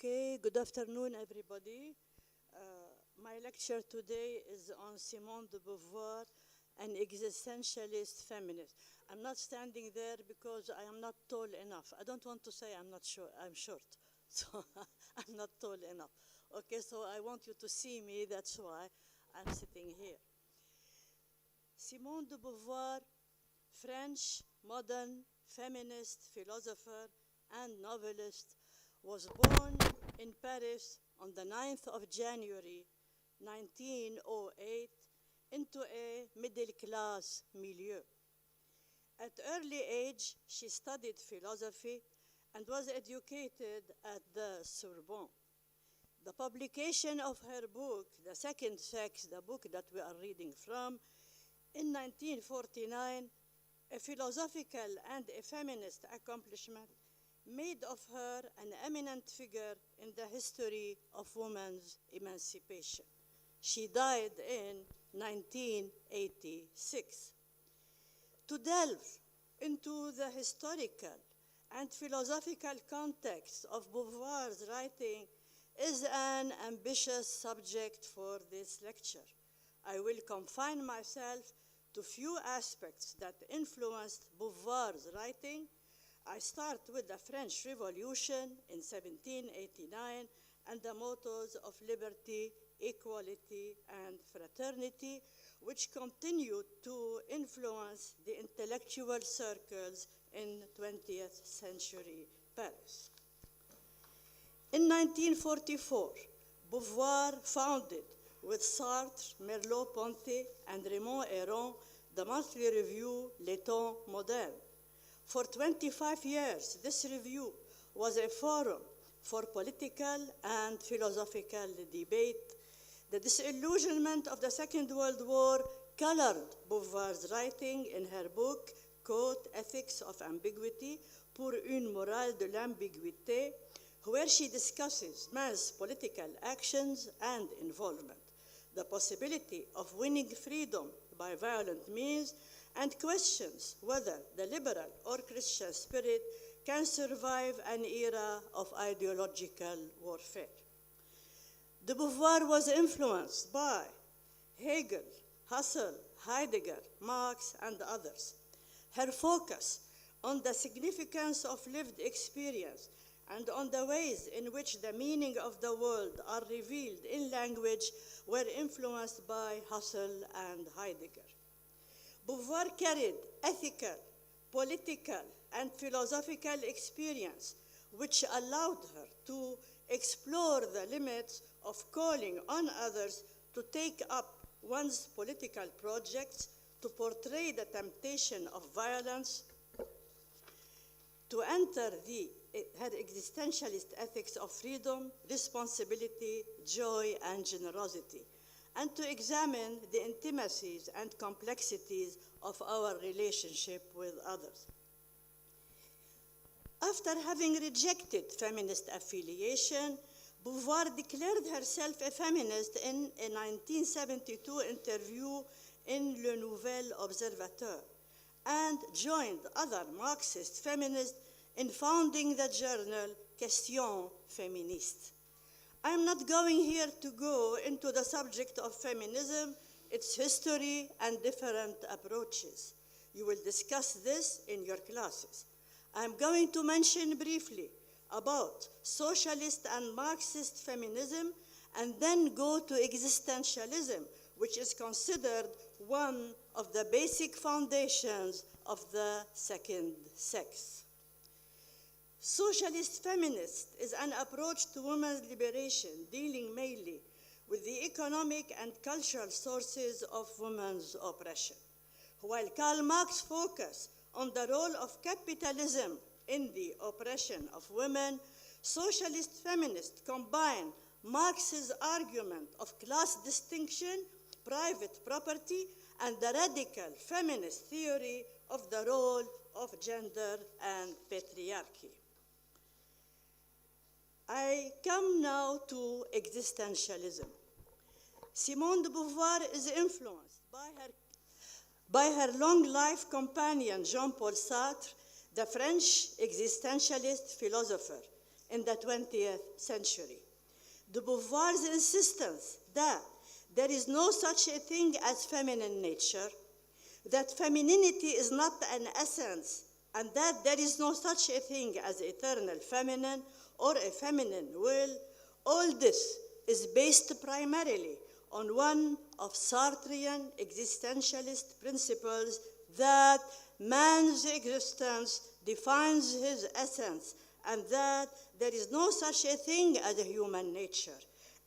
Okay, good afternoon, everybody. My lecture today is on Simone de Beauvoir, an existentialist feminist. I'm not standing there because I am not tall enough. I don't want to say I'm not short, I'm short. So I'm not tall enough. Okay, so I want you to see me, that's why I'm sitting here. Simone de Beauvoir, French modern feminist philosopher and novelist, was born in Paris on the 9th of January 1908 into a middle-class milieu. At early age, she studied philosophy and was educated at the Sorbonne. The publication of her book, The Second Sex, the book that we are reading from, in 1949, a philosophical and a feminist accomplishment, made of her an eminent figure in the history of women's emancipation. She died in 1986. To delve into the historical and philosophical context of Beauvoir's writing is an ambitious subject for this lecture. I will confine myself to few aspects that influenced Beauvoir's writing. I start with the French Revolution in 1789 and the mottos of liberty, equality, and fraternity, which continued to influence the intellectual circles in 20th century Paris. In 1944, Beauvoir founded, with Sartre, Merleau-Ponty, and Raymond Aron, the monthly review Les Temps Modernes. For 25 years, this review was a forum for political and philosophical debate. The disillusionment of the Second World War colored Beauvoir's writing in her book, quote, Ethics of Ambiguity, pour une morale de l'ambiguïté, where she discusses man's political actions and involvement, the possibility of winning freedom by violent means, and questions whether the liberal or Christian spirit can survive an era of ideological warfare. De Beauvoir was influenced by Hegel, Husserl, Heidegger, Marx, and others. Her focus on the significance of lived experience and on the ways in which the meaning of the world are revealed in language were influenced by Husserl and Heidegger. Beauvoir carried ethical, political, and philosophical experience, which allowed her to explore the limits of calling on others to take up one's political projects, to portray the temptation of violence, to enter her existentialist ethics of freedom, responsibility, joy, and generosity, and to examine the intimacies and complexities of our relationship with others. After having rejected feminist affiliation, Beauvoir declared herself a feminist in a 1972 interview in Le Nouvel Observateur and joined other Marxist feminists in founding the journal Questions Féministes. I am not going here to go into the subject of feminism, its history, and different approaches. You will discuss this in your classes. I am going to mention briefly about socialist and Marxist feminism, and then go to existentialism, which is considered one of the basic foundations of the second sex. Socialist feminist is an approach to women's liberation dealing mainly with the economic and cultural sources of women's oppression. While Karl Marx focused on the role of capitalism in the oppression of women, socialist feminists combine Marx's argument of class distinction, private property, and the radical feminist theory of the role of gender and patriarchy. I come now to existentialism. Simone de Beauvoir is influenced by her long-life companion Jean-Paul Sartre, the French existentialist philosopher. in the 20th century. De Beauvoir's insistence that there is no such a thing as feminine nature, that femininity is not an essence, and that there is no such a thing as eternal feminine or a feminine will, all this is based primarily on one of Sartrean existentialist principles that man's existence defines his essence, and that there is no such a thing as a human nature,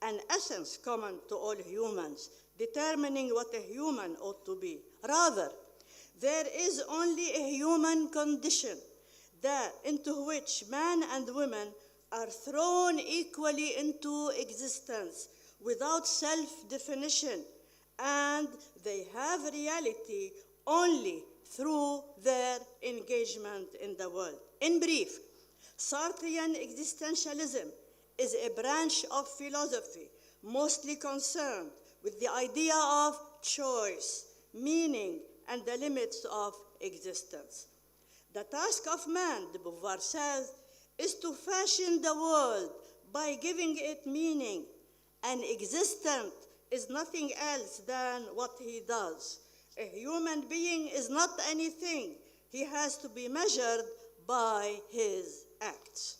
an essence common to all humans, determining what a human ought to be. Rather, there is only a human condition that into which man and women are thrown equally into existence without self-definition, and they have reality only through their engagement in the world. In brief, Sartrean existentialism is a branch of philosophy mostly concerned with the idea of choice, meaning, and the limits of existence. The task of man, de Beauvoir says, is to fashion the world by giving it meaning. An existent is nothing else than what he does. A human being is not anything. He has to be measured by his acts.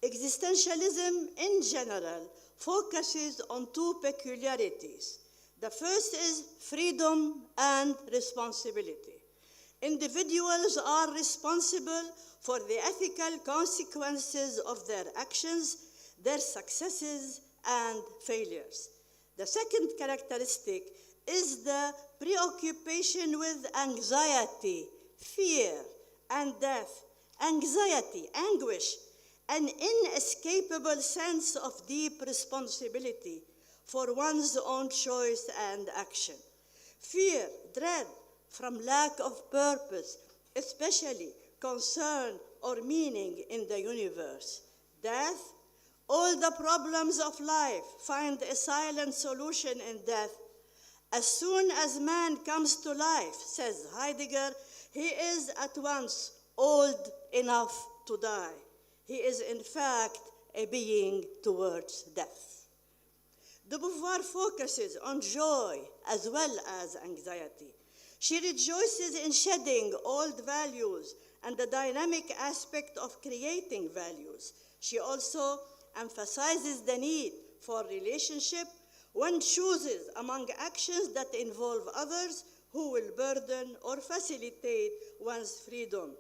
Existentialism in general focuses on two peculiarities. The first is freedom and responsibility. Individuals are responsible for the ethical consequences of their actions, their successes and failures. The second characteristic is the preoccupation with anxiety, fear, and death. Anxiety, anguish, an inescapable sense of deep responsibility for one's own choice and action. Fear, dread from lack of purpose, especially concern or meaning in the universe. Death, all the problems of life find a silent solution in death. As soon as man comes to life, says Heidegger, he is at once old enough to die. He is in fact a being towards death. De Beauvoir focuses on joy as well as anxiety. She rejoices in shedding old values and the dynamic aspect of creating values. She also emphasizes the need for relationship. One chooses among actions that involve others who will burden or facilitate one's freedom.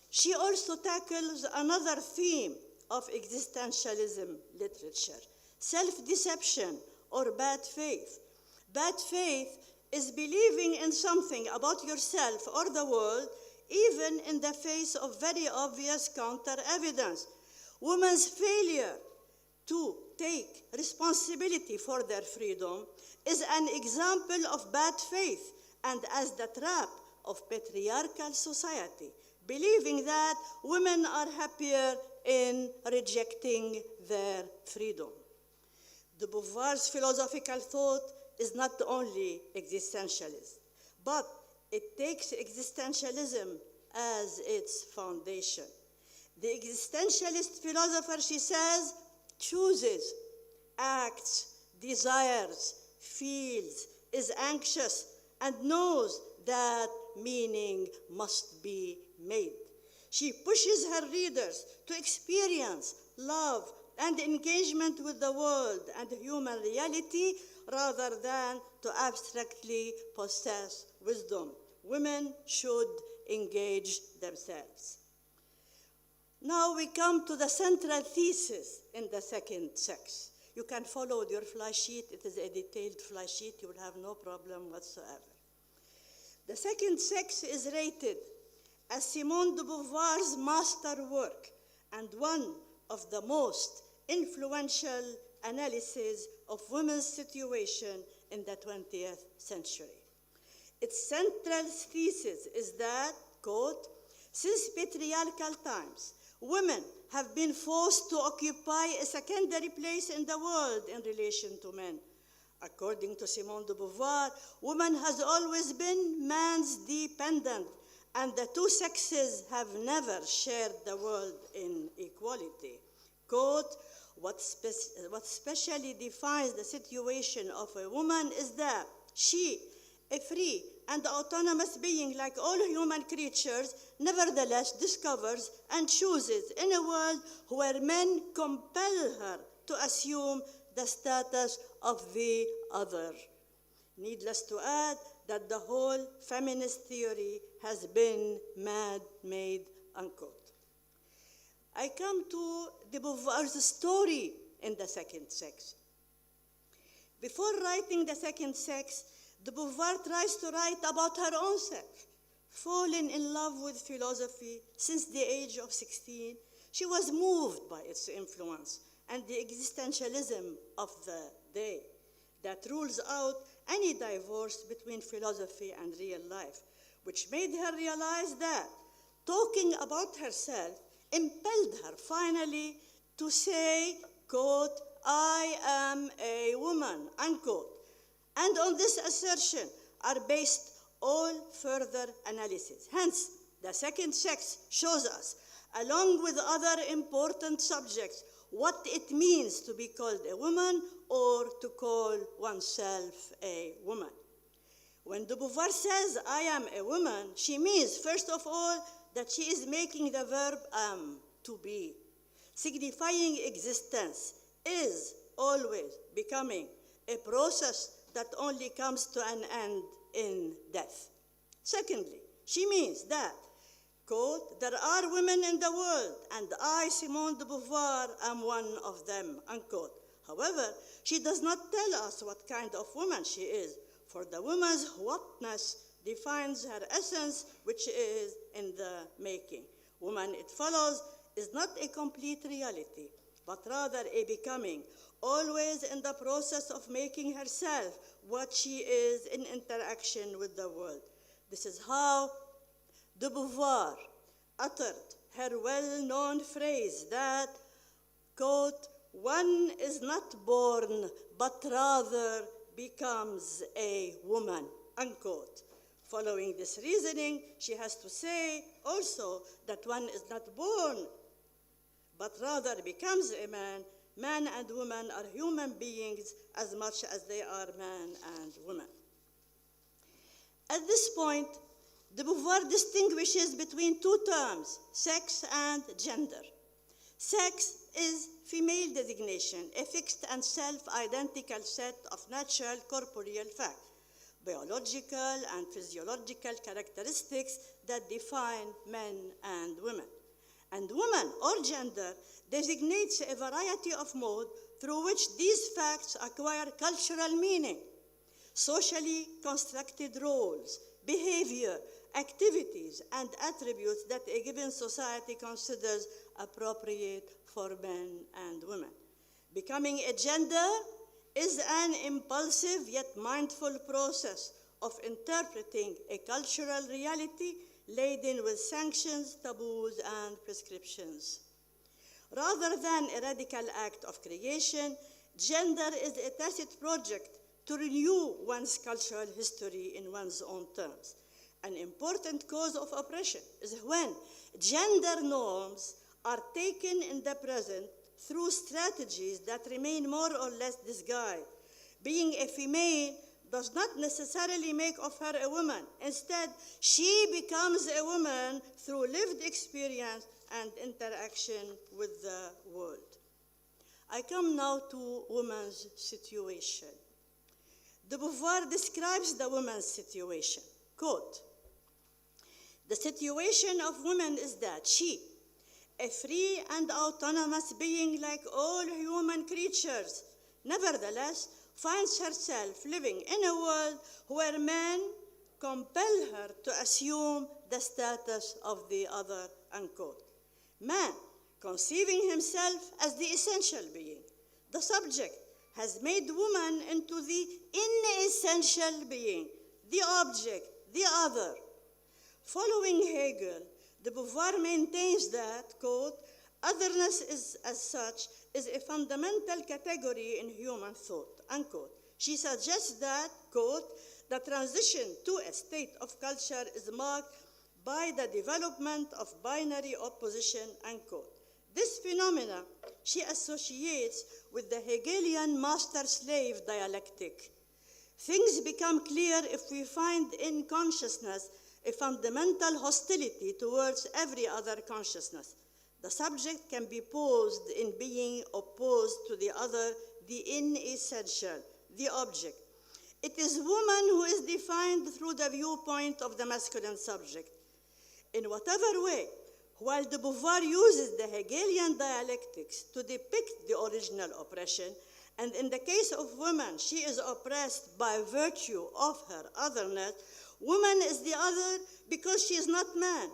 She also tackles another theme of existentialism literature, self-deception or bad faith. Bad faith is believing in something about yourself or the world, even in the face of very obvious counter-evidence. Women's failure to take responsibility for their freedom is an example of bad faith and as the trap of patriarchal society, believing that women are happier in rejecting their freedom. De Beauvoir's philosophical thought is not only existentialist, but it takes existentialism as its foundation. The existentialist philosopher, she says, chooses, acts, desires, feels, is anxious, and knows that meaning must be made. She pushes her readers to experience love and engagement with the world and human reality rather than to abstractly possess wisdom. Women should engage themselves. Now we come to the central thesis in the second sex. You can follow your fly sheet. It is a detailed fly sheet. You will have no problem whatsoever. The second sex is rated as Simone de Beauvoir's masterwork and one of the most influential analyses of women's situation in the 20th century. Its central thesis is that, quote, since patriarchal times, women have been forced to occupy a secondary place in the world in relation to men. According to Simone de Beauvoir, woman has always been man's dependent and the two sexes have never shared the world in equality. Quote, what specially defines the situation of a woman is that she, a free and autonomous being like all human creatures, nevertheless discovers and chooses in a world where men compel her to assume the status of the other. Needless to add that the whole feminist theory has been man-made, unquote. I come to de Beauvoir's story in The Second Sex. Before writing The Second Sex, de Beauvoir tries to write about her own self. Fallen in love with philosophy since the age of 16, she was moved by its influence and the existentialism of the day that rules out any divorce between philosophy and real life, which made her realize that talking about herself impelled her finally to say, quote, I am a woman, unquote. And on this assertion are based all further analysis. Hence, The Second Sex shows us, along with other important subjects, what it means to be called a woman or to call oneself a woman. When de Beauvoir says, I am a woman, she means, first of all, that she is making the verb to be, signifying existence, is always becoming a process that only comes to an end in death. Secondly, she means that, quote, there are women in the world, and I, Simone de Beauvoir, am one of them, unquote. However, she does not tell us what kind of woman she is, for the woman's whatness defines her essence, which is in the making. Woman, it follows, is not a complete reality, but rather a becoming, always in the process of making herself what she is in interaction with the world. This is how de Beauvoir uttered her well-known phrase that, quote, one is not born, but rather becomes a woman, unquote. Following this reasoning, she has to say also that one is not born, but rather becomes a man. Man and woman are human beings as much as they are man and woman. At this point, de Beauvoir distinguishes between two terms, sex and gender. Sex is female designation, a fixed and self-identical set of natural corporeal facts, biological and physiological characteristics that define men and women. And woman, or gender, designates a variety of modes through which these facts acquire cultural meaning, socially constructed roles, behavior, activities, and attributes that a given society considers appropriate for men and women. Becoming a gender is an impulsive yet mindful process of interpreting a cultural reality laden with sanctions, taboos, and prescriptions. Rather than a radical act of creation, gender is a tacit project to renew one's cultural history in one's own terms. An important cause of oppression is when gender norms are taken in the present through strategies that remain more or less disguised. Being a female does not necessarily make of her a woman. Instead, she becomes a woman through lived experience and interaction with the world. I come now to women's situation. De Beauvoir describes the woman's situation. Quote, the situation of women is that she, a free and autonomous being like all human creatures, nevertheless finds herself living in a world where men compel her to assume the status of the other, unquote. Man, conceiving himself as the essential being, the subject, has made woman into the inessential being, the object, the other. Following Hegel, de Beauvoir maintains that, quote, otherness is, as such, is a fundamental category in human thought, unquote. She suggests that, quote, the transition to a state of culture is marked by the development of binary opposition, unquote. This phenomena she associates with the Hegelian master-slave dialectic. Things become clear if we find in consciousness a fundamental hostility towards every other consciousness. The subject can be posed in being opposed to the other, the inessential, the object. It is woman who is defined through the viewpoint of the masculine subject. In whatever way, while de Beauvoir uses the Hegelian dialectics to depict the original oppression, and in the case of woman, she is oppressed by virtue of her otherness, woman is the other because she is not man.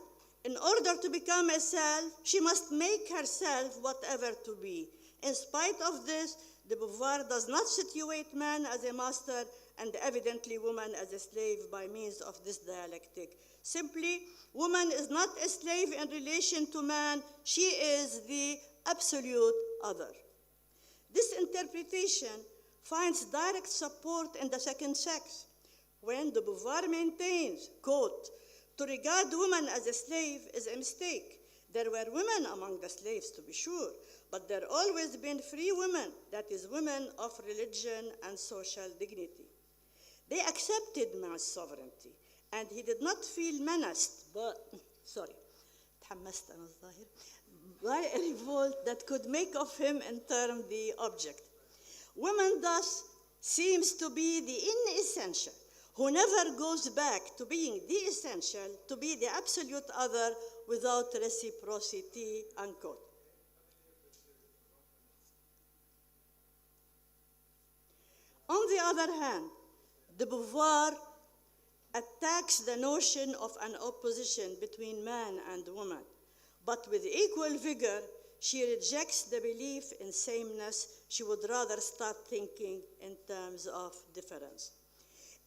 In order to become a self, she must make herself whatever to be. In spite of this, de Beauvoir does not situate man as a master and evidently woman as a slave by means of this dialectic. Simply, woman is not a slave in relation to man, she is the absolute other. This interpretation finds direct support in the second sex, when de Beauvoir maintains, quote, to regard woman as a slave is a mistake. There were women among the slaves, to be sure, but there always been free women, that is, women of religion and social dignity. They accepted man's sovereignty, and he did not feel menaced, by a revolt that could make of him in turn the object. Woman thus seems to be the inessential, who never goes back to being the essential, to be the absolute other without reciprocity, unquote. On the other hand, de Beauvoir attacks the notion of an opposition between man and woman, but with equal vigor, she rejects the belief in sameness. She would rather start thinking in terms of difference.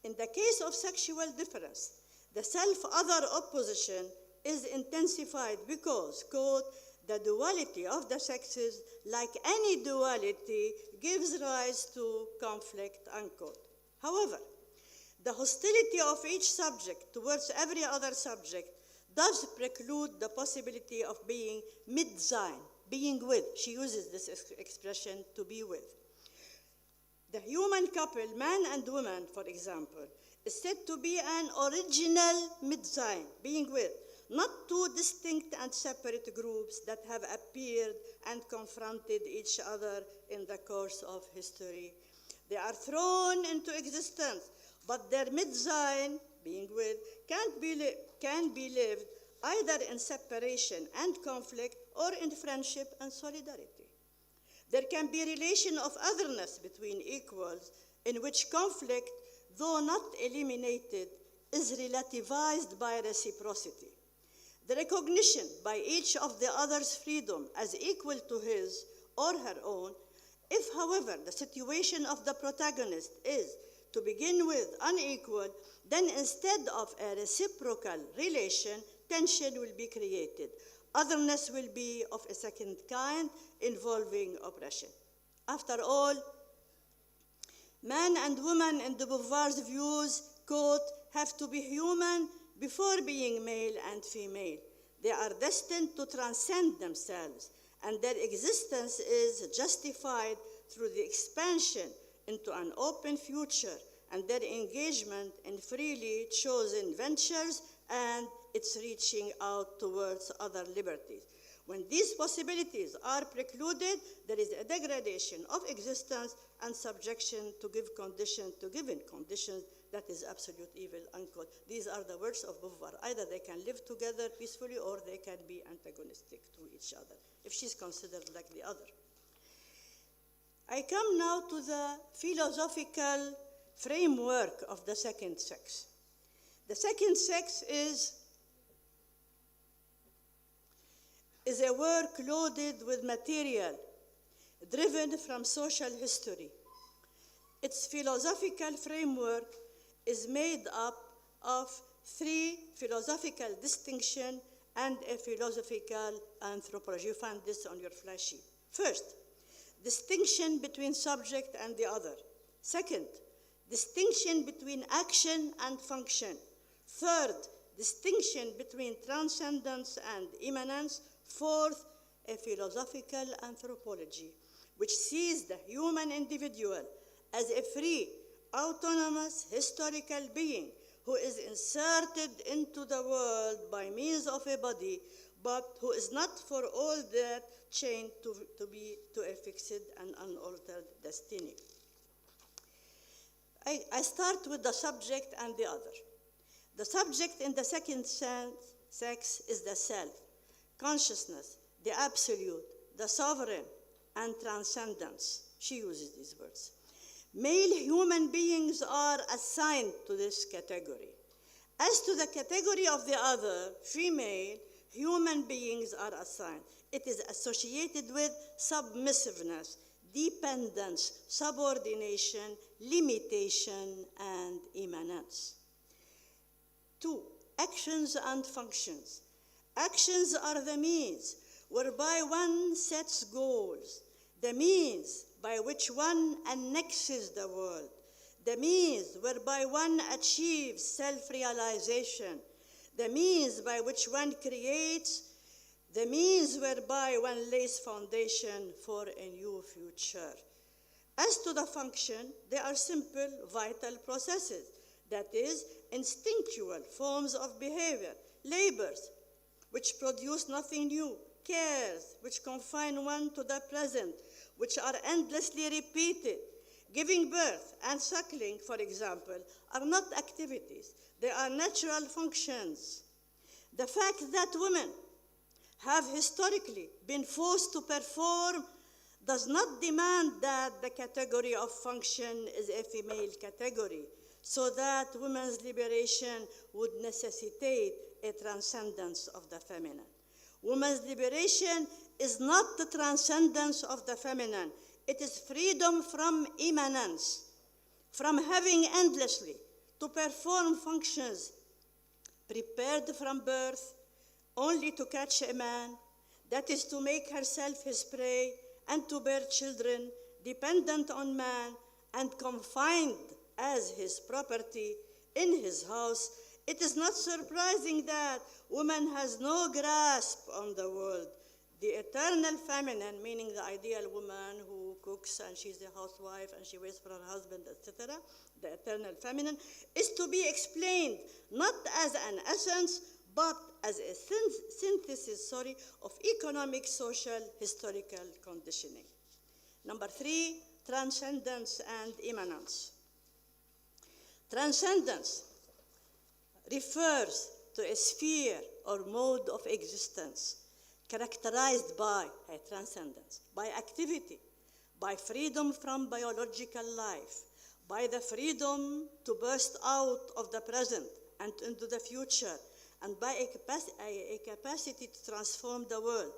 In the case of sexual difference, the self-other opposition is intensified because, quote, the duality of the sexes, like any duality, gives rise to conflict, unquote. However, the hostility of each subject towards every other subject does preclude the possibility of being mit-sein, being with. She uses this expression, to be with. The human couple, man and woman, for example, is said to be an original mit-sein, being with, not two distinct and separate groups that have appeared and confronted each other in the course of history. They are thrown into existence, but their mit-sein, being with, can be lived either in separation and conflict or in friendship and solidarity. There can be a relation of otherness between equals in which conflict, though not eliminated, is relativized by reciprocity. The recognition by each of the other's freedom as equal to his or her own, if, however, the situation of the protagonist is, to begin with, unequal, then instead of a reciprocal relation, tension will be created. Otherness will be of a second kind, involving oppression. After all, man and woman in de Beauvoir's views, quote, have to be human before being male and female. They are destined to transcend themselves, and their existence is justified through the expansion into an open future and their engagement in freely chosen ventures and its reaching out towards other liberties. When these possibilities are precluded, there is a degradation of existence and subjection to given conditions that is absolute evil, unquote. These are the words of Beauvoir. Either they can live together peacefully or they can be antagonistic to each other, if she's considered like the other. I come now to the philosophical framework of the second sex. The second sex is a work loaded with material, driven from social history. Its philosophical framework is made up of three philosophical distinctions and a philosophical anthropology. You find this on your flash sheet. First, distinction between subject and the other. Second, distinction between action and function. Third, distinction between transcendence and immanence. Fourth, a philosophical anthropology, which sees the human individual as a free, autonomous, historical being who is inserted into the world by means of a body, but who is not for all that chained to a fixed and unaltered destiny. I start with the subject and the other. The subject in the second sex is the self, consciousness, the absolute, the sovereign, and transcendence. She uses these words. Male human beings are assigned to this category. As to the category of the other, female human beings are assigned. It is associated with submissiveness, dependence, subordination, limitation, and immanence. 2, actions and functions. Actions are the means whereby one sets goals, the means by which one annexes the world, the means whereby one achieves self-realization, the means by which one creates, the means whereby one lays foundation for a new future. As to the function, they are simple, vital processes, that is, instinctual forms of behavior, labors, which produce nothing new, cares, which confine one to the present, which are endlessly repeated. Giving birth and suckling, for example, are not activities. They are natural functions. The fact that women have historically been forced to perform does not demand that the category of function is a female category, so that women's liberation would necessitate a transcendence of the feminine. Women's liberation is not the transcendence of the feminine. It is freedom from immanence, from having endlessly to perform functions prepared from birth only to catch a man, that is to make herself his prey and to bear children dependent on man and confined as his property in his house. It is not surprising that woman has no grasp on the world. The eternal feminine, meaning the ideal woman who cooks and she's a housewife and she waits for her husband, etc., the eternal feminine, is to be explained not as an essence, but as a synthesis of economic, social, historical conditioning. Number 3, transcendence and immanence. Transcendence refers to a sphere or mode of existence characterized by a transcendence, by activity, by freedom from biological life, by the freedom to burst out of the present and into the future, and by a capacity to transform the world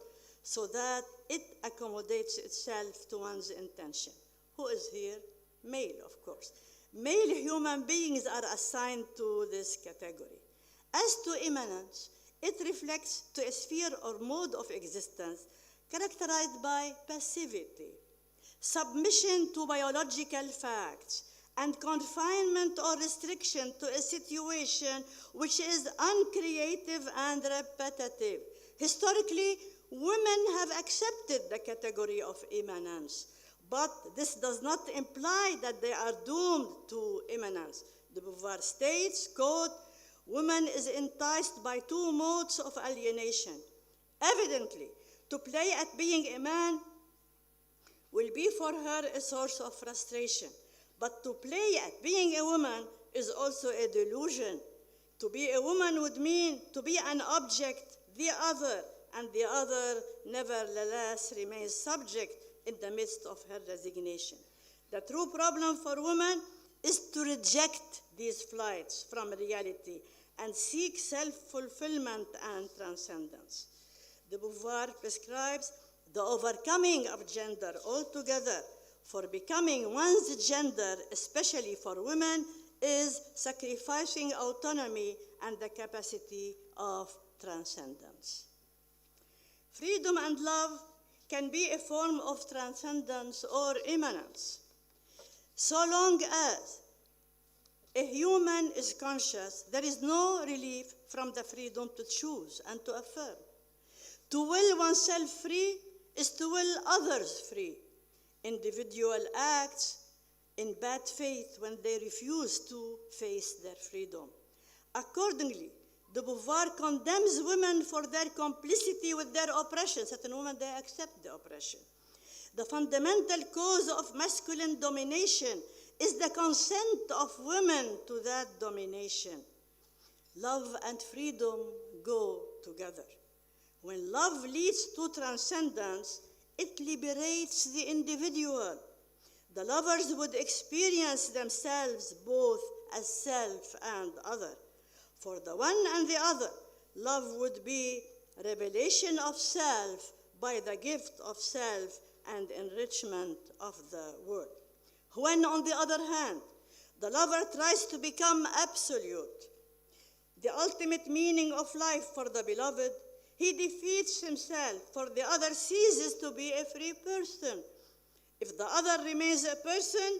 so that it accommodates itself to one's intention. Who is here? Male, of course. Male human beings are assigned to this category. As to immanence, it reflects to a sphere or mode of existence characterized by passivity, submission to biological facts, and confinement or restriction to a situation which is uncreative and repetitive. Historically, women have accepted the category of immanence, but this does not imply that they are doomed to immanence. The Beauvoir states, quote, "Woman is enticed by 2 modes of alienation. Evidently, to play at being a man will be for her a source of frustration. But to play at being a woman is also a delusion. To be a woman would mean to be an object, the other, and the other nevertheless remains subject in the midst of her resignation. The true problem for women is to reject these flights from reality and seek self-fulfillment and transcendence." The Beauvoir prescribes the overcoming of gender altogether. For becoming one's gender, especially for women, is sacrificing autonomy and the capacity of transcendence. Freedom and love can be a form of transcendence or immanence. So long as a human is conscious, there is no relief from the freedom to choose and to affirm. To will oneself free is to will others free. Individual acts in bad faith when they refuse to face their freedom. Accordingly, the Beauvoir condemns women for their complicity with their oppression. Certain women, they accept the oppression. The fundamental cause of masculine domination is the consent of women to that domination. Love and freedom go together. When love leads to transcendence, it liberates the individual. The lovers would experience themselves both as self and other. For the one and the other, love would be revelation of self by the gift of self and enrichment of the world. When, on the other hand, the lover tries to become absolute, the ultimate meaning of life for the beloved, he defeats himself, for the other ceases to be a free person. If the other remains a person,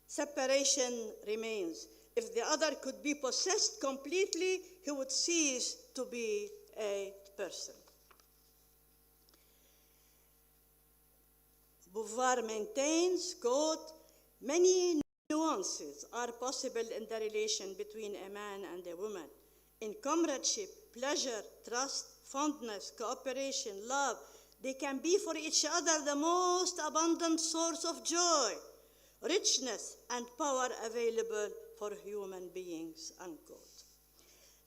separation remains. If the other could be possessed completely, he would cease to be a person. Beauvoir maintains, quote, many nuances are possible in the relation between a man and a woman. In comradeship, pleasure, trust, fondness, cooperation, love, they can be for each other the most abundant source of joy, richness, and power available for human beings, unquote.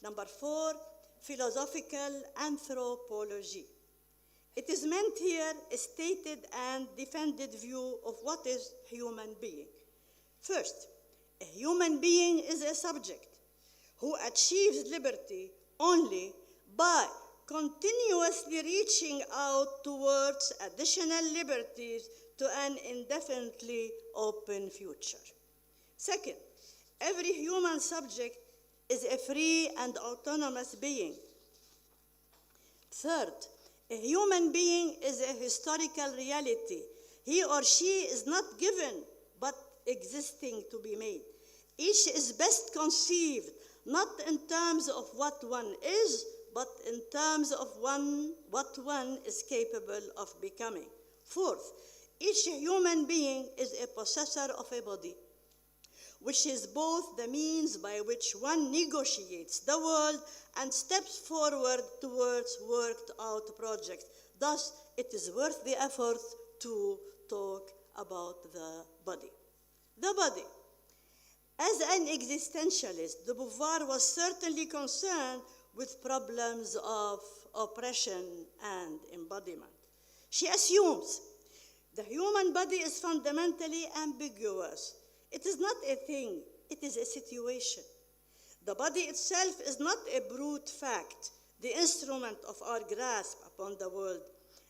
Number 4, philosophical anthropology. It is meant here a stated and defended view of what is human being. First, a human being is a subject who achieves liberty only by continuously reaching out towards additional liberties to an indefinitely open future. Second, every human subject is a free and autonomous being. Third, a human being is a historical reality. He or she is not given, but existing to be made. Each is best conceived, not in terms of what one is, but in terms of what one is capable of becoming. Fourth, each human being is a possessor of a body, which is both the means by which one negotiates the world and steps forward towards worked out projects. Thus, it is worth the effort to talk about the body. The body. As an existentialist, de Beauvoir was certainly concerned with problems of oppression and embodiment. She assumes the human body is fundamentally ambiguous. It is not a thing, it is a situation. The body itself is not a brute fact, the instrument of our grasp upon the world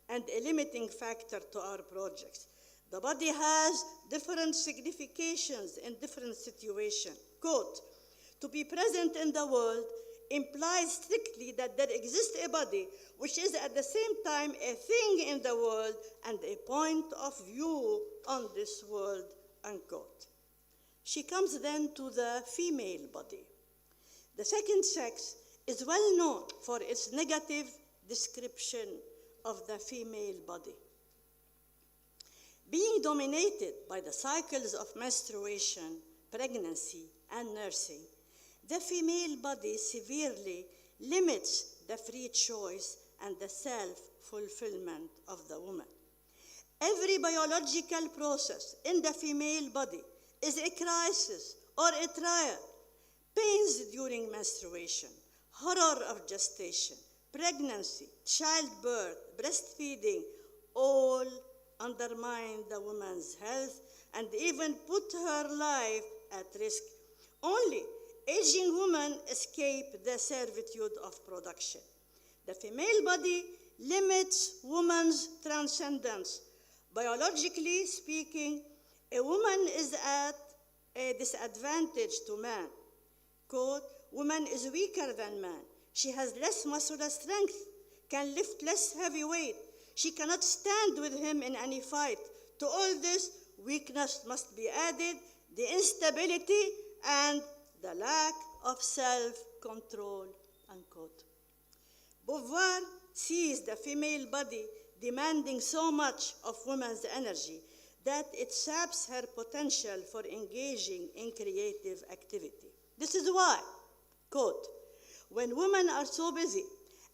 and a limiting factor to our projects. The body has different significations in different situations. Quote, to be present in the world implies strictly that there exists a body which is at the same time a thing in the world and a point of view on this world, unquote. She comes then to the female body. The second sex is well known for its negative description of the female body. Being dominated by the cycles of menstruation, pregnancy, and nursing, the female body severely limits the free choice and the self-fulfillment of the woman. Every biological process in the female body is a crisis or a trial. Pains during menstruation, horror of gestation, pregnancy, childbirth, breastfeeding, all undermine the woman's health and even put her life at risk. Only aging women escape the servitude of production. The female body limits woman's transcendence. Biologically speaking, a woman is at a disadvantage to man. Quote, woman is weaker than man. She has less muscular strength, can lift less heavy weight. She cannot stand with him in any fight. To all this, weakness must be added, the instability and the lack of self-control, unquote. Beauvoir sees the female body demanding so much of women's energy that it saps her potential for engaging in creative activity. This is why, quote, when women are so busy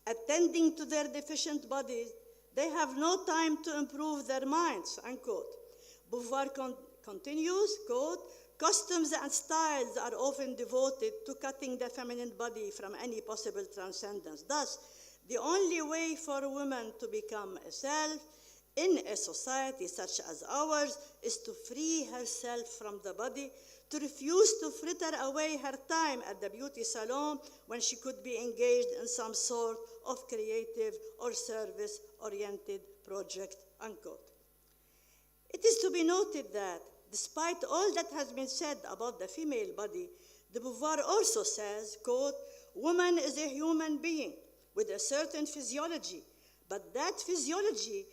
attending to their deficient bodies, they have no time to improve their minds, unquote. Beauvoir continues, quote, costumes and styles are often devoted to cutting the feminine body from any possible transcendence. Thus, the only way for a woman to become a self in a society such as ours is to free herself from the body, to refuse to fritter away her time at the beauty salon when she could be engaged in some sort of creative or service-oriented project, unquote. It is to be noted that despite all that has been said about the female body, de Beauvoir also says, quote, woman is a human being with a certain physiology, but that physiology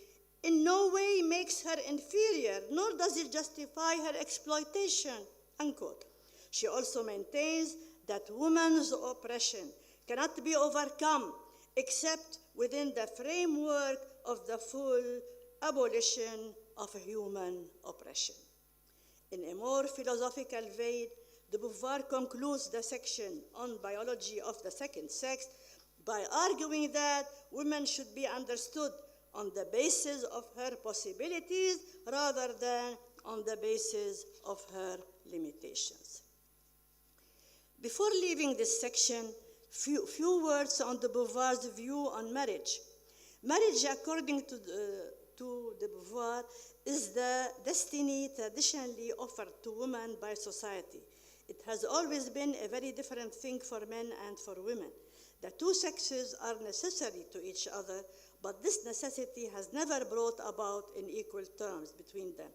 in no way makes her inferior, nor does it justify her exploitation, unquote. She also maintains that woman's oppression cannot be overcome except within the framework of the full abolition of human oppression. In a more philosophical vein, de Beauvoir concludes the section on biology of the second sex by arguing that women should be understood on the basis of her possibilities rather than on the basis of her limitations. Before leaving this section, few words on de Beauvoir's view on marriage. Marriage, according to de Beauvoir, is the destiny traditionally offered to women by society. It has always been a very different thing for men and for women. The two sexes are necessary to each other, but this necessity has never brought about in equal terms between them.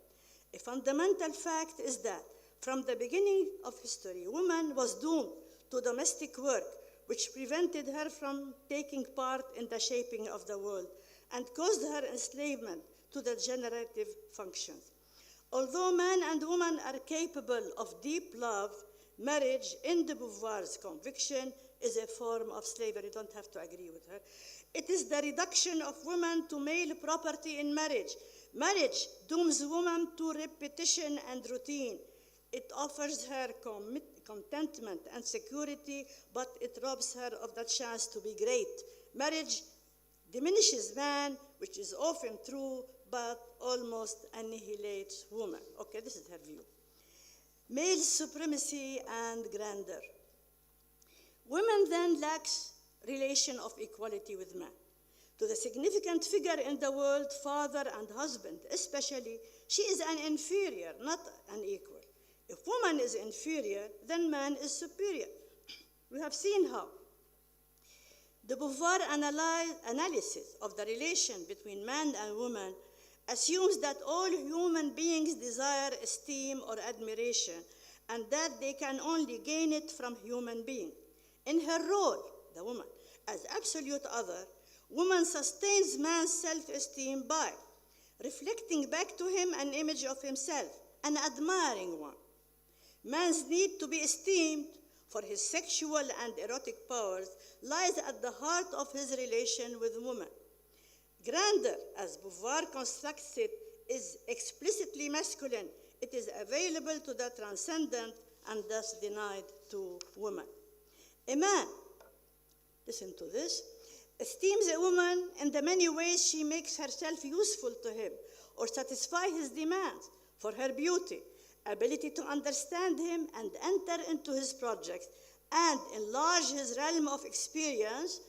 A fundamental fact is that from the beginning of history, woman was doomed to domestic work, which prevented her from taking part in the shaping of the world and caused her enslavement to the generative functions. Although man and woman are capable of deep love, marriage, in de Beauvoir's conviction, is a form of slavery. You don't have to agree with her. It is the reduction of women to male property in marriage. Marriage dooms woman to repetition and routine. It offers her contentment and security, but it robs her of the chance to be great. Marriage diminishes man, which is often true, but almost annihilates woman. Okay, this is her view. Male supremacy and grandeur. Women then lacks relation of equality with man. To the significant figure in the world, father and husband especially, she is an inferior, not an equal. If woman is inferior, then man is superior. We have seen how. The Beauvoir analysis of the relation between man and woman assumes that all human beings desire esteem or admiration, and that they can only gain it from human beings. In her role, the woman, as absolute other, woman sustains man's self-esteem by reflecting back to him an image of himself, an admiring one. Man's need to be esteemed for his sexual and erotic powers lies at the heart of his relation with woman. Grandeur, as Beauvoir constructs it, is explicitly masculine. It is available to the transcendent and thus denied to woman. A man, listen to this, esteems a woman in the many ways she makes herself useful to him or satisfy his demands for her beauty, ability to understand him and enter into his projects and enlarge his realm of experience,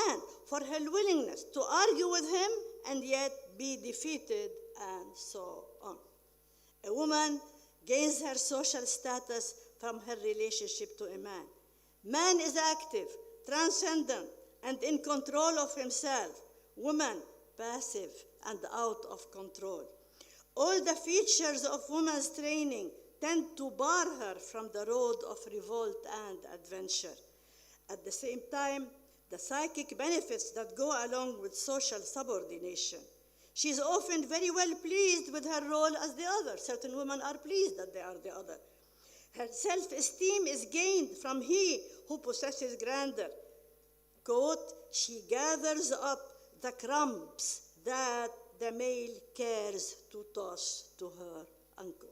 and for her willingness to argue with him and yet be defeated, and so on. A woman gains her social status from her relationship to a man. Man is active, transcendent, and in control of himself. Woman, passive and out of control. All the features of woman's training tend to bar her from the road of revolt and adventure. At the same time, the psychic benefits that go along with social subordination. She is often very well pleased with her role as the other. Certain women are pleased that they are the other. Her self-esteem is gained from he who possesses grandeur. quote, she gathers up the crumbs that the male cares to toss to her, unquote.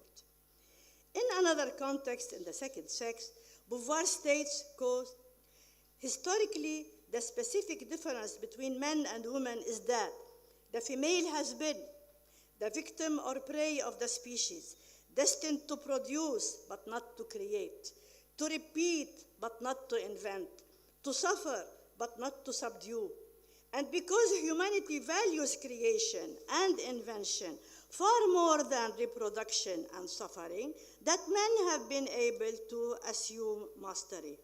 In another context, in the second sex, Beauvoir states, quote, historically, the specific difference between men and women is that the female has been the victim or prey of the species, destined to produce but not to create, to repeat but not to invent, to suffer but not to subdue. And because humanity values creation and invention far more than reproduction and suffering, that men have been able to assume mastery.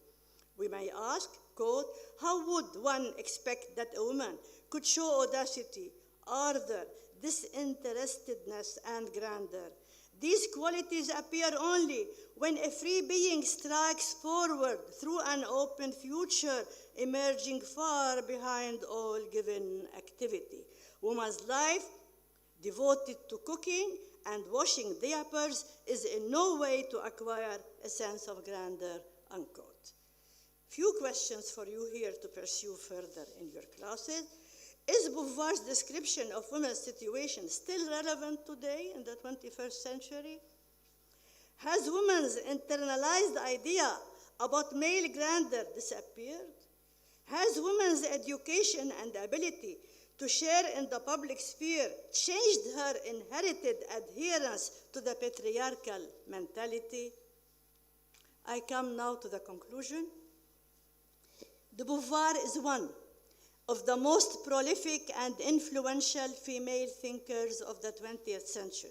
We may ask, quote, how would one expect that a woman could show audacity, ardor, disinterestedness, and grandeur? These qualities appear only when a free being strikes forward through an open future, emerging far behind all given activity. Woman's life, devoted to cooking and washing diapers, is in no way to acquire a sense of grandeur, unquote. Few questions for you here to pursue further in your classes. Is Beauvoir's description of women's situation still relevant today in the 21st century? Has women's internalized idea about male grandeur disappeared? Has women's education and ability to share in the public sphere changed her inherited adherence to the patriarchal mentality? I come now to the conclusion. De Beauvoir is one of the most prolific and influential female thinkers of the 20th century.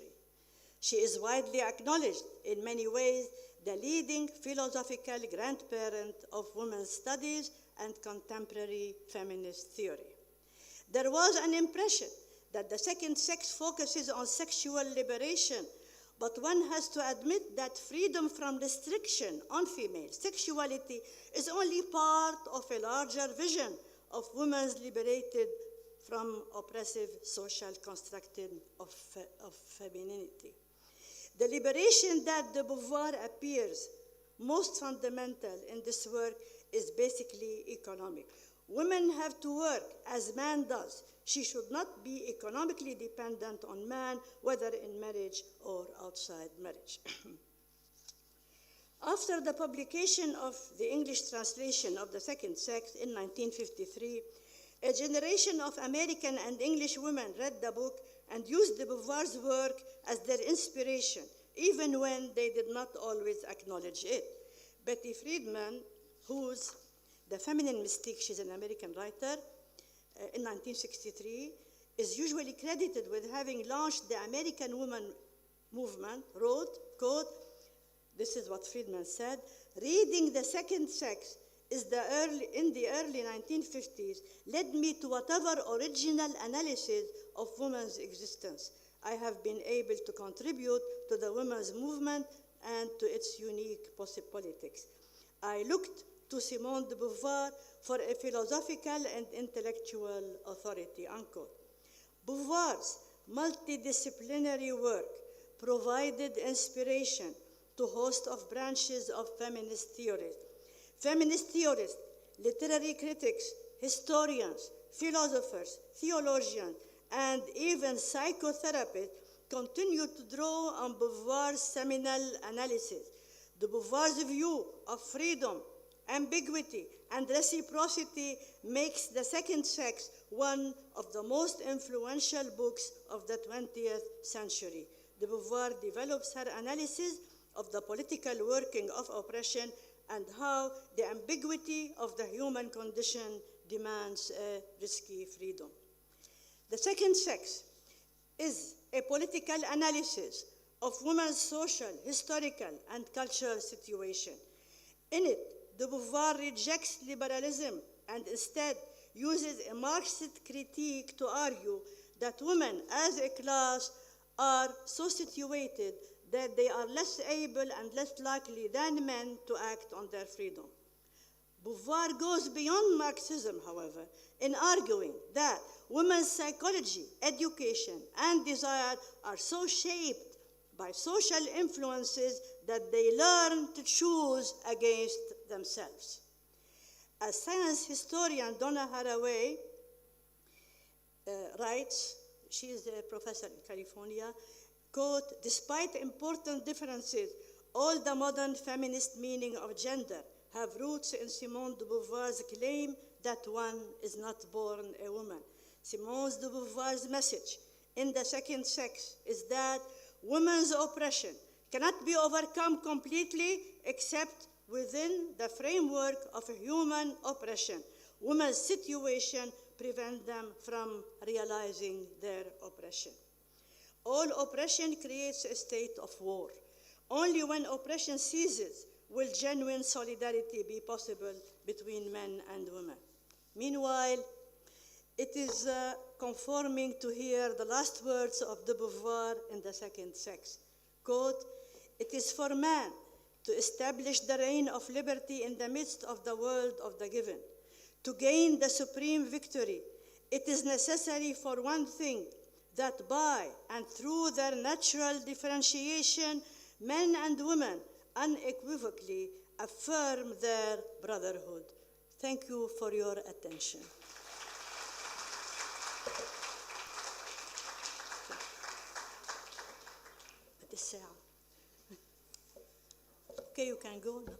She is widely acknowledged in many ways the leading philosophical grandparent of women's studies and contemporary feminist theory. There was an impression that the second sex focuses on sexual liberation, but one has to admit that freedom from restriction on female sexuality is only part of a larger vision of women's liberated from oppressive social construction of femininity. The liberation that de Beauvoir appears most fundamental in this work is basically economic. Women have to work as man does. She should not be economically dependent on man, whether in marriage or outside marriage. After the publication of the English translation of The Second Sex in 1953, a generation of American and English women read the book and used de Beauvoir's work as their inspiration, even when they did not always acknowledge it. Betty Friedman, whose The Feminine Mystique, she's an American writer, in 1963, is usually credited with having launched the American woman movement, wrote, quote, this is what Friedman said, reading The Second Sex in the early 1950s led me to whatever original analysis of women's existence I have been able to contribute to the women's movement and to its unique politics. I looked to Simone de Beauvoir for a philosophical and intellectual authority, unquote. Beauvoir's multidisciplinary work provided inspiration to a host of branches of feminist theories. Feminist theorists, literary critics, historians, philosophers, theologians, and even psychotherapists continue to draw on Beauvoir's seminal analysis. De Beauvoir's view of freedom, ambiguity, and reciprocity makes The Second Sex one of the most influential books of the 20th century. De Beauvoir develops her analysis of the political working of oppression and how the ambiguity of the human condition demands a risky freedom. The Second Sex is a political analysis of women's social, historical, and cultural situation. In it, de Beauvoir rejects liberalism and instead uses a Marxist critique to argue that women as a class are so situated that they are less able and less likely than men to act on their freedom. Beauvoir goes beyond Marxism, however, in arguing that women's psychology, education, and desire are so shaped by social influences that they learn to choose against themselves. As science historian Donna Haraway writes, she is a professor in California, quote, despite important differences, all the modern feminist meaning of gender have roots in Simone de Beauvoir's claim that one is not born a woman. Simone de Beauvoir's message in The Second Sex is that women's oppression cannot be overcome completely except within the framework of human oppression. Women's situation prevents them from realizing their oppression. All oppression creates a state of war. Only when oppression ceases will genuine solidarity be possible between men and women. Meanwhile, it is conforming to hear the last words of de Beauvoir in The Second Sex. Quote, it is for man to establish the reign of liberty in the midst of the world of the given. To gain the supreme victory, it is necessary for one thing, that by and through their natural differentiation, men and women unequivocally affirm their brotherhood. Thank you for your attention. Okay, you can go now.